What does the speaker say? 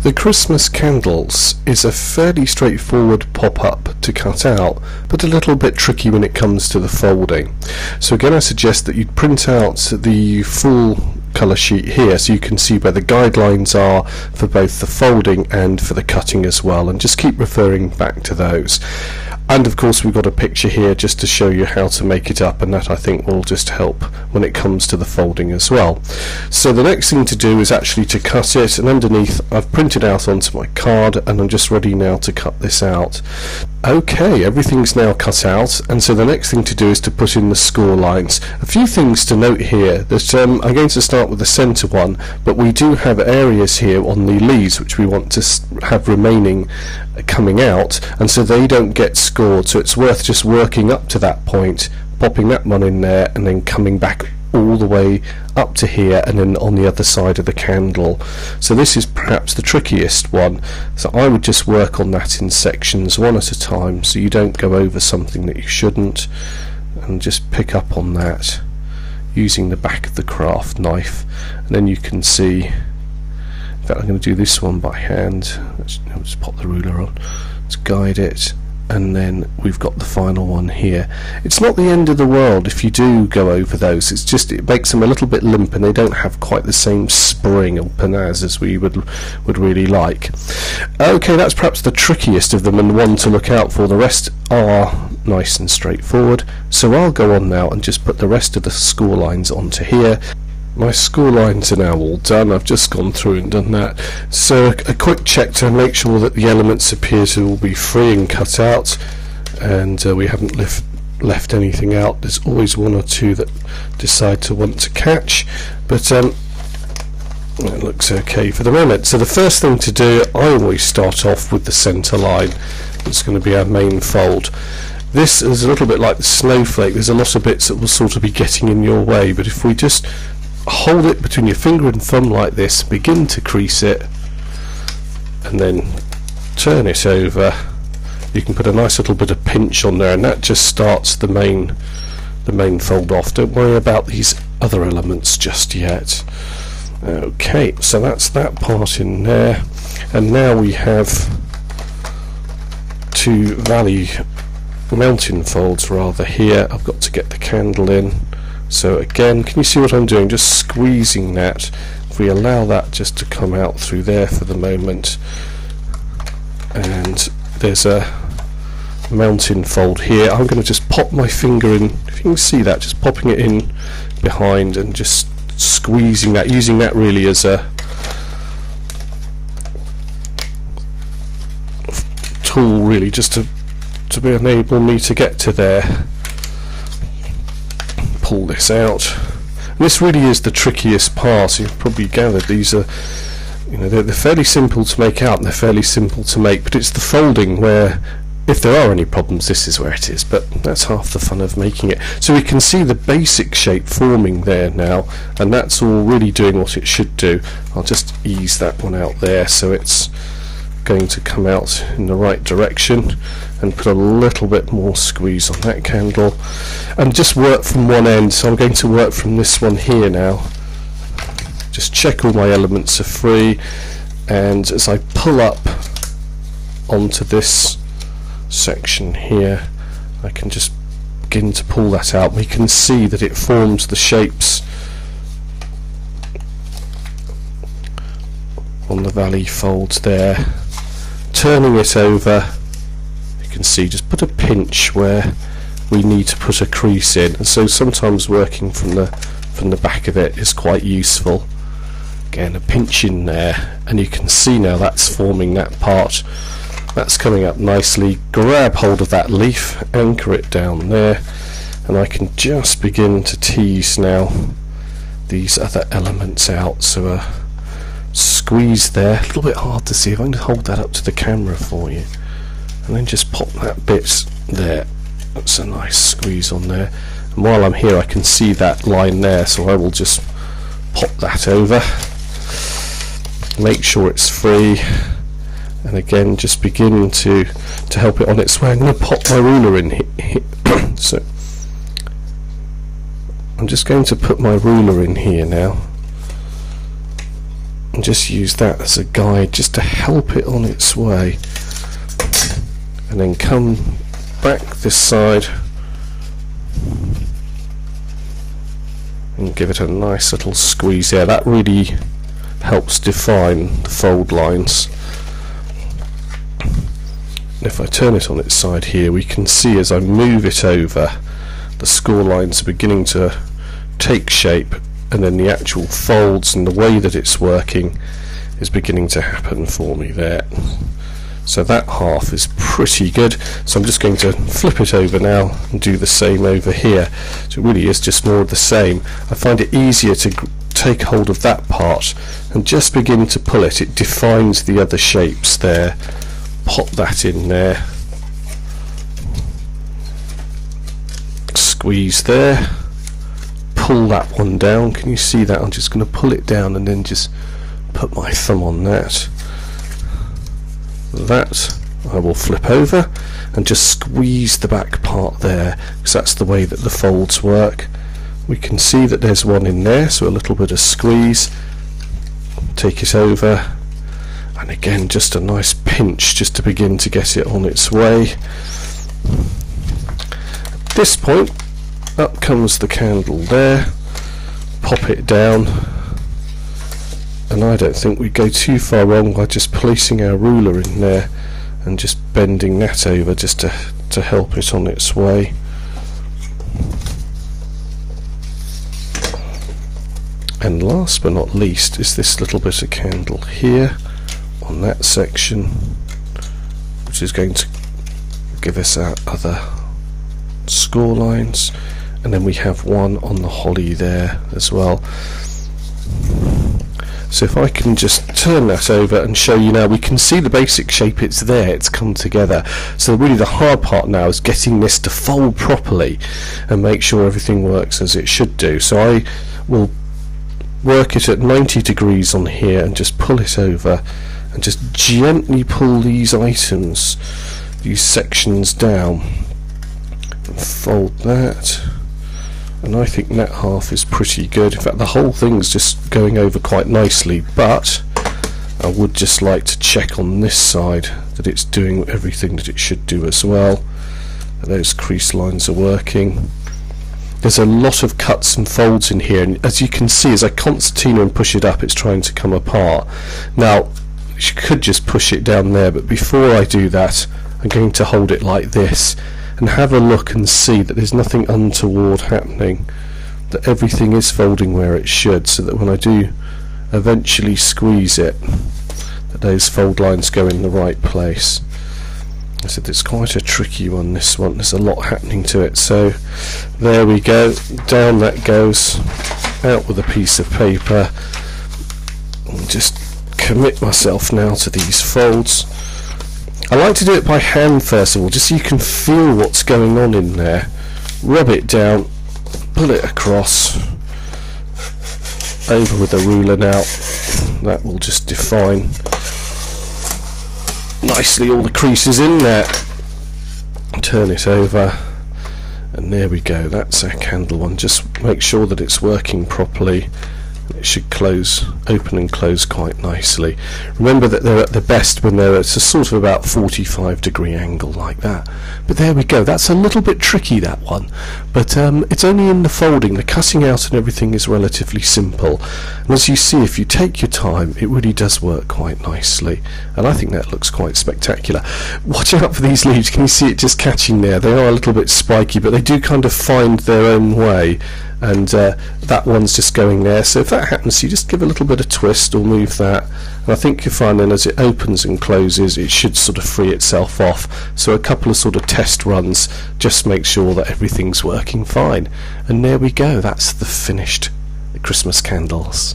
The Christmas candles is a fairly straightforward pop-up to cut out, but a little bit tricky when it comes to the folding. So again, I suggest that you print out the full colour sheet here so you can see where the guidelines are for both the folding and for the cutting as well, and just keep referring back to those. And of course we've got a picture here just to show you how to make it up, and that I think will just help when it comes to the folding as well. So the next thing to do is actually to cut it, and underneath I've printed out onto my card, and I'm just ready now to cut this out. Okay, everything's now cut out, and so the next thing to do is to put in the score lines. A few things to note here, that I'm going to start with the centre one, but we do have areas here on the leaves which we want to have remaining coming out, and so they don't get scored, so it's worth just working up to that point, popping that one in there, and then coming back all the way up to here and then on the other side of the candle. So this is perhaps the trickiest one, so I would just work on that in sections one at a time so you don't go over something that you shouldn't, and just pick up on that using the back of the craft knife, and then you can see. In fact, I'm going to do this one by hand. Let's just pop the ruler on to guide it, and then we've got the final one here. It's not the end of the world if you do go over those, it's just it makes them a little bit limp and they don't have quite the same spring or panaz as we would really like. Okay, that's perhaps the trickiest of them and the one to look out for. The rest are nice and straightforward, so I'll go on now and just put the rest of the score lines onto here. My score lines are now all done. I've just gone through and done that. So a quick check to make sure that the elements appear to all be free and cut out, and we haven't left anything out. There's always one or two that decide to want to catch, but it looks okay for the moment. So the first thing to do, I always start off with the centre line. It's going to be our main fold. This is a little bit like the snowflake. There's a lot of bits that will sort of be getting in your way, but if we just hold it between your finger and thumb like this, begin to crease it, and then turn it over, you can put a nice little bit of pinch on there, and that just starts the main fold off. Don't worry about these other elements just yet. Okay, so that's that part in there, and now we have two mountain folds rather here. I've got to get the candle in. So again, can you see what I'm doing? Just squeezing that. If we allow that just to come out through there for the moment, and there's a mountain fold here. I'm going to just pop my finger in, if you can see that, just popping it in behind and just squeezing that, using that really as a tool really, just to enable me to get to there. Pull this out. And this really is the trickiest part. You've probably gathered these are, they're fairly simple to make out and they're fairly simple to make, but it's the folding where, if there are any problems, this is where it is, but that's half the fun of making it. So we can see the basic shape forming there now, and that's all really doing what it should do. I'll just ease that one out there so it's going to come out in the right direction, and put a little bit more squeeze on that candle, and just work from one end. So I'm going to work from this one here now, just check all my elements are free, and as I pull up onto this section here, I can just begin to pull that out. We can see that it forms the shapes on the valley folds there. Turning it over, you can see, just put a pinch where we need to put a crease in, and so sometimes working from the back of it is quite useful. Again, a pinch in there, and you can see now that's forming that part. That's coming up nicely. Grab hold of that leaf, anchor it down there, and I can just begin to tease now these other elements out. So squeeze there, a little bit hard to see. If I can hold that up to the camera for you, and then just pop that bit there. That's a nice squeeze on there, and while I'm here I can see that line there, so I will just pop that over, make sure it's free, and again just begin to help it on its way. I'm going to pop my ruler in here. So I'm just going to put my ruler in here now, and just use that as a guide just to help it on its way, and then come back this side and give it a nice little squeeze there. That really helps define the fold lines. And if I turn it on its side here, we can see as I move it over, the score lines are beginning to take shape, and then the actual folds and the way that it's working is beginning to happen for me there. So that half is pretty good. So I'm just going to flip it over now and do the same over here. So it really is just more of the same. I find it easier to take hold of that part and just begin to pull it. It defines the other shapes there. Pop that in there. Squeeze there. Pull that one down. Can you see that? I'm just going to pull it down and then just put my thumb on that. That I will flip over and just squeeze the back part there, because that's the way that the folds work. We can see that there's one in there, so a little bit of squeeze, take it over, and again just a nice pinch just to begin to get it on its way. At this point, up comes the candle there, pop it down, and I don't think we go too far wrong by just placing our ruler in there and just bending that over just to help it on its way. And last but not least is this little bit of candle here on that section, which is going to give us our other score lines, and then we have one on the holly there as well. So if I can just turn that over and show you now, we can see the basic shape, it's there, it's come together. So really the hard part now is getting this to fold properly and make sure everything works as it should do. So I will work it at 90 degrees on here and just pull it over and just gently pull these items, these sections down, and fold that. And I think that half is pretty good. In fact, the whole thing's just going over quite nicely, but I would just like to check on this side that it's doing everything that it should do as well. Those crease lines are working. There's a lot of cuts and folds in here, and as you can see, as I concertina and push it up, it's trying to come apart. Now, you could just push it down there, but before I do that, I'm going to hold it like this and have a look and see that there's nothing untoward happening, that everything is folding where it should, so that when I do eventually squeeze it, that those fold lines go in the right place. I said it's quite a tricky one, this one. There's a lot happening to it. So there we go, down that goes, out with a piece of paper, and just commit myself now to these folds. I like to do it by hand first of all, just so you can feel what's going on in there. Rub it down, pull it across, over with a ruler now. That will just define nicely all the creases in there. Turn it over, and there we go. That's our candle one. Just make sure that it's working properly. It should close, open and close quite nicely. Remember that they're at their best when they're at a sort of about 45-degree angle like that. But there we go. That's a little bit tricky, that one. But it's only in the folding. The cutting out and everything is relatively simple. And as you see, if you take your time, it really does work quite nicely. And I think that looks quite spectacular. Watch out for these leaves. Can you see it just catching there? They are a little bit spiky, but they do kind of find their own way. And that one's just going there. So if that happens, you just give a little bit of twist or move that, and I think you'll find then as it opens and closes, it should sort of free itself off. So a couple of sort of test runs, just make sure that everything's working fine. And there we go, that's the finished Christmas candles.